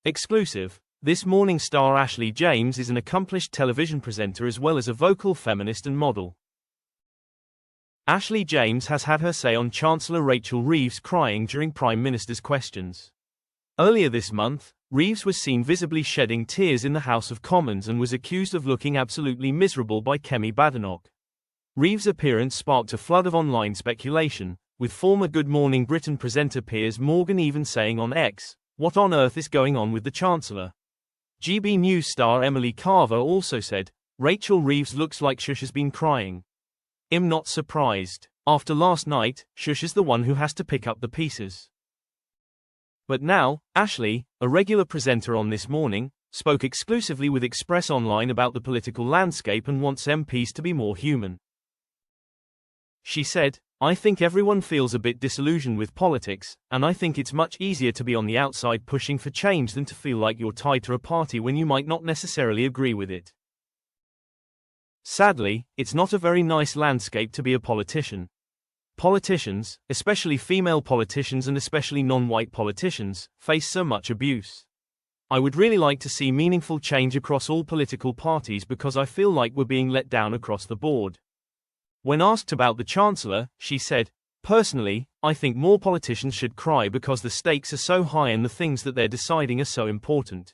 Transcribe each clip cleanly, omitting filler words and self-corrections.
Exclusive. This morning star Ashley James is an accomplished television presenter as well as a vocal feminist and model. Ashley James has had her say on Chancellor Rachel Reeves crying during Prime Minister's questions. Earlier this month, Reeves was seen visibly shedding tears in the House of Commons and was accused of looking absolutely miserable by Kemi Badenoch. Reeves' appearance sparked a flood of online speculation, with former Good Morning Britain presenter Piers Morgan even saying on X, "What on earth is going on with the Chancellor?" GB News star Emily Carver also said, "Rachel Reeves looks like Shush has been crying. I'm not surprised. After last night, Shush is the one who has to pick up the pieces." But now, Ashley, a regular presenter on This Morning, spoke exclusively with Express Online about the political landscape and wants MPs to be more human. She said, "I think everyone feels a bit disillusioned with politics, and I think it's much easier to be on the outside pushing for change than to feel like you're tied to a party when you might not necessarily agree with it. Sadly, it's not a very nice landscape to be a politician. Politicians, especially female politicians and especially non-white politicians, face so much abuse. I would really like to see meaningful change across all political parties because I feel like we're being let down across the board." When asked about the Chancellor, she said, "Personally, I think more politicians should cry because the stakes are so high and the things that they're deciding are so important.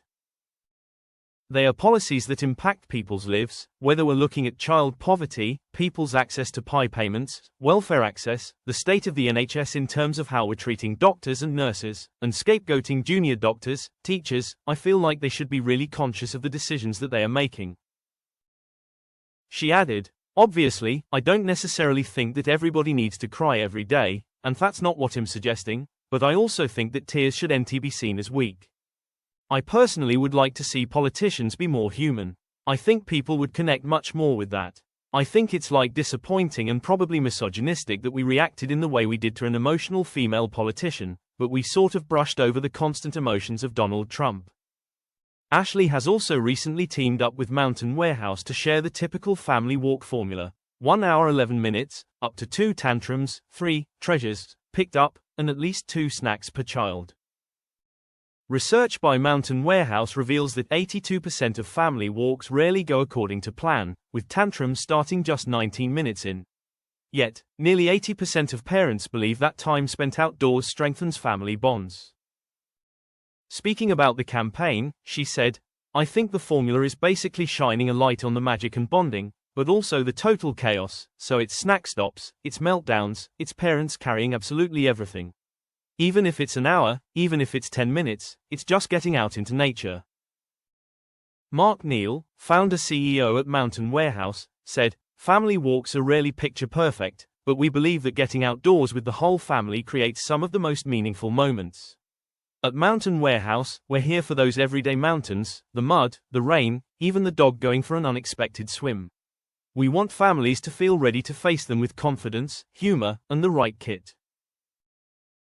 They are policies that impact people's lives, whether we're looking at child poverty, people's access to PI payments, welfare access, the state of the NHS in terms of how we're treating doctors and nurses, and scapegoating junior doctors, teachers. I feel like they should be really conscious of the decisions that they are making." She added, "Obviously, I don't necessarily think that everybody needs to cry every day, and that's not what I'm suggesting, but I also think that tears shouldn't be seen as weak. I personally would like to see politicians be more human. I think people would connect much more with that. I think it's like disappointing and probably misogynistic that we reacted in the way we did to an emotional female politician, but we sort of brushed over the constant emotions of Donald Trump." Ashley has also recently teamed up with Mountain Warehouse to share the typical family walk formula: 1 hour 11 minutes, up to 2 tantrums, 3 treasures picked up, and at least 2 snacks per child. Research by Mountain Warehouse reveals that 82% of family walks rarely go according to plan, with tantrums starting just 19 minutes in. Yet, nearly 80% of parents believe that time spent outdoors strengthens family bonds. Speaking about the campaign, she said, "I think the formula is basically shining a light on the magic and bonding, but also the total chaos, so it's snack stops, it's meltdowns, it's parents carrying absolutely everything. Even if it's an hour, even if it's 10 minutes, it's just getting out into nature." Mark Neal, founder CEO at Mountain Warehouse, said, "Family walks are rarely picture perfect, but we believe that getting outdoors with the whole family creates some of the most meaningful moments. At Mountain Warehouse, we're here for those everyday mountains, the mud, the rain, even the dog going for an unexpected swim. We want families to feel ready to face them with confidence, humor, and the right kit."